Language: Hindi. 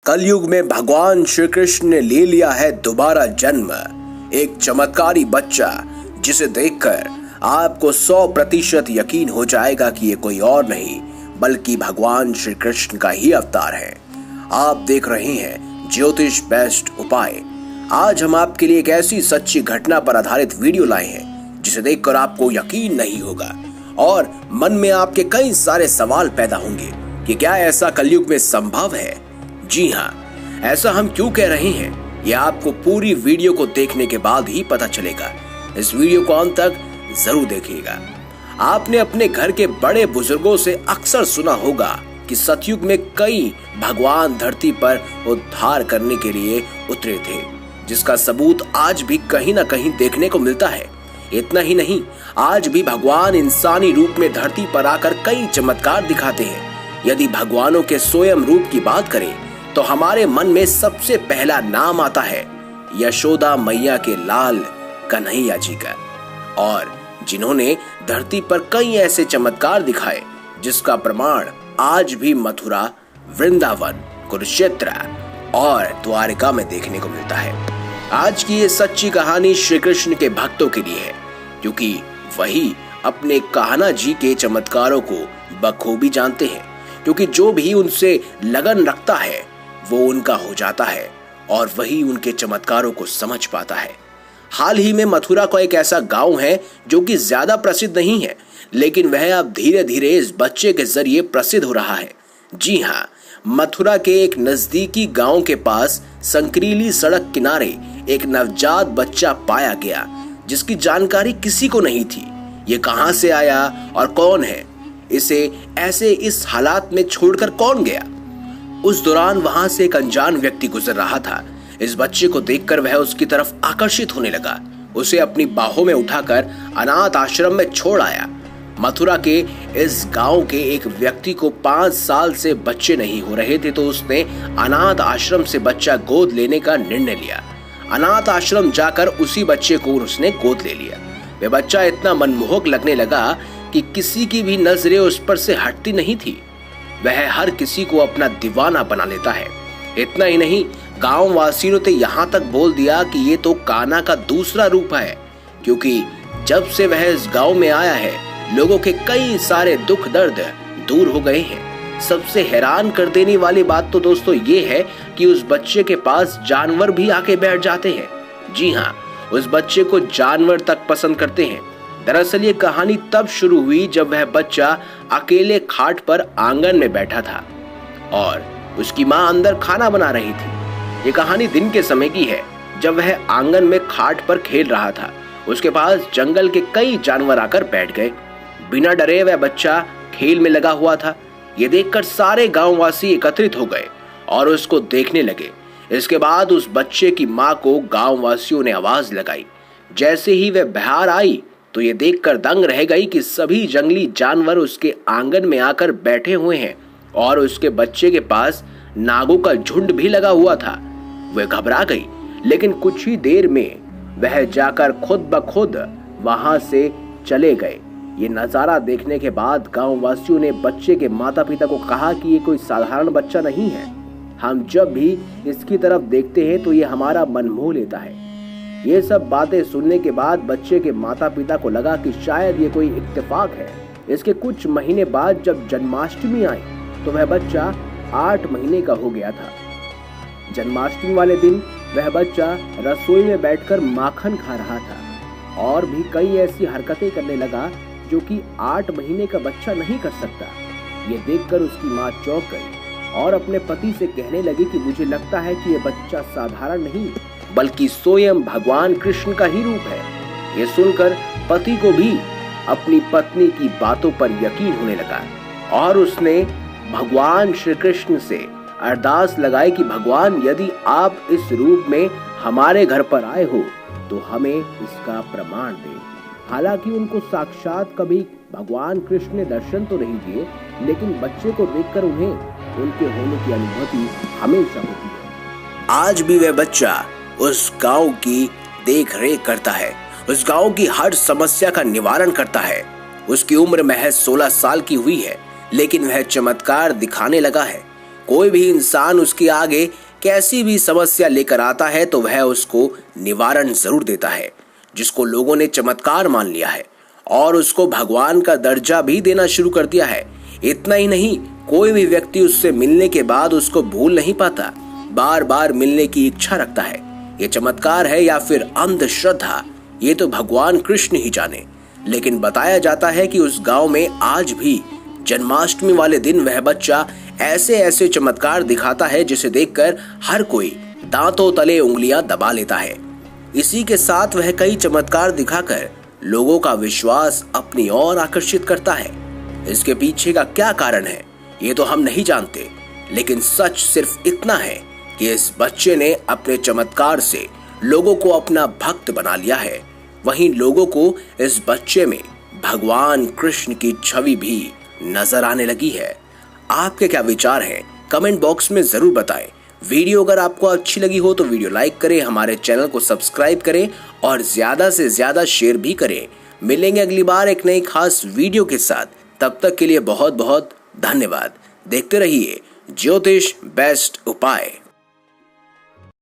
कलयुग में भगवान श्री कृष्ण ने ले लिया है दोबारा जन्म। एक चमत्कारी बच्चा जिसे देखकर आपको 100% यकीन हो जाएगा कि ये कोई और नहीं बल्कि भगवान श्री कृष्ण का ही अवतार है। आप देख रहे हैं ज्योतिष बेस्ट उपाय। आज हम आपके लिए एक ऐसी सच्ची घटना पर आधारित वीडियो लाए हैं जिसे देखकर आपको यकीन नहीं होगा और मन में आपके कई सारे सवाल पैदा होंगे कि क्या ऐसा कलयुग में संभव है। जी हाँ, ऐसा हम क्यों कह रहे हैं यह आपको पूरी वीडियो को देखने के बाद ही पता चलेगा। इस वीडियो को अंत तक जरूर देखिएगा। आपने अपने घर के बड़े बुजुर्गों से अक्सर सुना होगा कि सतयुग में कई भगवान धरती पर उद्धार करने के लिए उतरे थे, जिसका सबूत आज भी कहीं ना कहीं देखने को मिलता है। इतना ही नहीं, आज भी भगवान इंसानी रूप में धरती पर आकर कई चमत्कार दिखाते हैं। यदि भगवानों के स्वयं रूप की बात करें तो हमारे मन में सबसे पहला नाम आता है यशोदा मैया के लाल कन्हैया जी का, और जिन्होंने धरती पर कई ऐसे चमत्कार दिखाए जिसका प्रमाण आज भी मथुरा, वृंदावन, कुरुक्षेत्र और द्वारिका में देखने को मिलता है। आज की ये सच्ची कहानी श्री कृष्ण के भक्तों के लिए है, क्योंकि वही अपने कान्हा जी के चमत्कारों को बखूबी जानते हैं। क्योंकि जो भी उनसे लगन रखता है वो उनका हो जाता है और वही उनके चमत्कारों को समझ पाता है। हाल ही में मथुरा का एक ऐसा गांव है जो कि ज्यादा प्रसिद्ध नहीं है, लेकिन वह अब धीरे धीरे इस बच्चे के जरिए प्रसिद्ध हो रहा है। जी हाँ, मथुरा के एक नजदीकी गांव के पास संकरीली सड़क किनारे एक नवजात बच्चा पाया गया, जिसकी जानकारी किसी को नहीं थी। ये कहां से आया और कौन है, इसे ऐसे इस हालात में छोड़कर कौन गया। उस दौरान वहां से एक अनजान व्यक्ति गुजर रहा था। इस बच्चे को देखकर वह उसकी तरफ आकर्षित होने लगा। उसे अपनी बाहों में उठाकर अनाथ आश्रम में छोड़ आया। मथुरा के इस गांव के एक व्यक्ति को 5 साल से बच्चे नहीं हो रहे थे, तो उसने अनाथ आश्रम से बच्चा गोद लेने का निर्णय लिया। अनाथ आश्रम जाकर उसी बच्चे को उसने गोद ले लिया। वह बच्चा इतना मनमोहक लगने लगा कि किसी की भी नजरें उस पर से हटती नहीं थी। वह हर किसी को अपना दीवाना बना लेता है। इतना ही नहीं, गांव वासियों ने यहाँ तक बोल दिया कि ये तो कान्हा का दूसरा रूप है, क्योंकि जब से वह इस गांव में आया है लोगों के कई सारे दुख दर्द दूर हो गए हैं। सबसे हैरान कर देने वाली बात तो दोस्तों ये है कि उस बच्चे के पास जानवर भी आके बैठ जाते हैं। जी हाँ, उस बच्चे को जानवर तक पसंद करते हैं। दरअसल ये कहानी तब शुरू हुई जब वह बच्चा अकेले खाट पर आंगन में बैठा था और उसकी माँ अंदर खाना बना रही थी। ये कहानी दिन के समय की है, जब वह आंगन में खाट पर खेल रहा था। उसके पास जंगल के कई जानवर आकर बैठ गए। बिना डरे वह बच्चा खेल में लगा हुआ था। ये देखकर सारे गांववासी एकत्रित हो गए और उसको देखने लगे। इसके बाद उस बच्चे की माँ को गांववासियों ने आवाज लगाई। जैसे ही वह बाहर आई तो ये देखकर दंग रह गई कि सभी जंगली जानवर उसके आंगन में आकर बैठे हुए हैं और उसके बच्चे के पास नागों का झुंड भी लगा हुआ था। वह घबरा गई, लेकिन कुछ ही देर में वह जाकर खुद ब खुद वहां से चले गए। ये नजारा देखने के बाद गांव वासियों ने बच्चे के माता पिता को कहा कि ये कोई साधारण बच्चा नहीं है। हम जब भी इसकी तरफ देखते हैं तो ये हमारा मन मोह लेता है। ये सब बातें सुनने के बाद बच्चे के माता पिता को लगा कि शायद ये कोई इत्तेफाक है। इसके कुछ महीने बाद जब जन्माष्टमी आई तो वह बच्चा 8 महीने का हो गया था। जन्माष्टमी वाले दिन वह बच्चा रसोई में बैठकर माखन खा रहा था और भी कई ऐसी हरकतें करने लगा जो कि 8 महीने का बच्चा नहीं कर सकता। ये देखकर उसकी माँ चौंक गई और अपने पति से कहने लगी कि मुझे लगता है कि यह बच्चा साधारण नहीं बल्कि स्वयं भगवान कृष्ण का ही रूप है। ये सुनकर पति को भी अपनी पत्नी की बातों पर यकीन होने लगा और उसने भगवान श्री कृष्ण से अरदास लगाई कि भगवान, यदि आप इस रूप में हमारे घर पर आए हो तो हमें इसका प्रमाण दें। हालांकि उनको साक्षात कभी भगवान कृष्ण ने दर्शन तो नहीं दिए, लेकिन बच्चे को देखकर उन्हें उनके होने की अनुभूति हमेशा होती है। आज भी वह बच्चा उस गांव की देख रेख करता है, उस गांव की हर समस्या का निवारण करता है। उसकी उम्र महज 16 साल की हुई है, लेकिन वह चमत्कार दिखाने लगा है। कोई भी इंसान उसके आगे कैसी भी समस्या लेकर आता है तो वह उसको निवारण जरूर देता है, जिसको लोगों ने चमत्कार मान लिया है और उसको भगवान का दर्जा भी देना शुरू कर दिया है। इतना ही नहीं, कोई भी व्यक्ति उससे मिलने के बाद उसको भूल नहीं पाता, बार बार मिलने की इच्छा रखता है। ये चमत्कार है या फिर अंधश्रद्धा, ये तो भगवान कृष्ण ही जाने। लेकिन बताया जाता है कि उस गांव में आज भी जन्माष्टमी वाले दिन वह बच्चा ऐसे ऐसे चमत्कार दिखाता है जिसे देखकर हर कोई दांतों तले उंगलियां दबा लेता है। इसी के साथ वह कई चमत्कार दिखाकर लोगों का विश्वास अपनी ओर आकर्षित करता है। इसके पीछे का क्या कारण है ये तो हम नहीं जानते, लेकिन सच सिर्फ इतना है कि इस बच्चे ने अपने चमत्कार से लोगों को अपना भक्त बना लिया है। वहीं लोगों को इस बच्चे में भगवान कृष्ण की छवि भी नजर आने लगी है। आपके क्या विचार हैं कमेंट बॉक्स में जरूर बताएं। वीडियो अगर आपको अच्छी लगी हो तो वीडियो लाइक करें, हमारे चैनल को सब्सक्राइब करें और ज्यादा से ज्यादा शेयर भी करें। मिलेंगे अगली बार एक नई खास वीडियो के साथ, तब तक के लिए बहुत बहुत धन्यवाद। देखते रहिए ज्योतिष बेस्ट उपाय।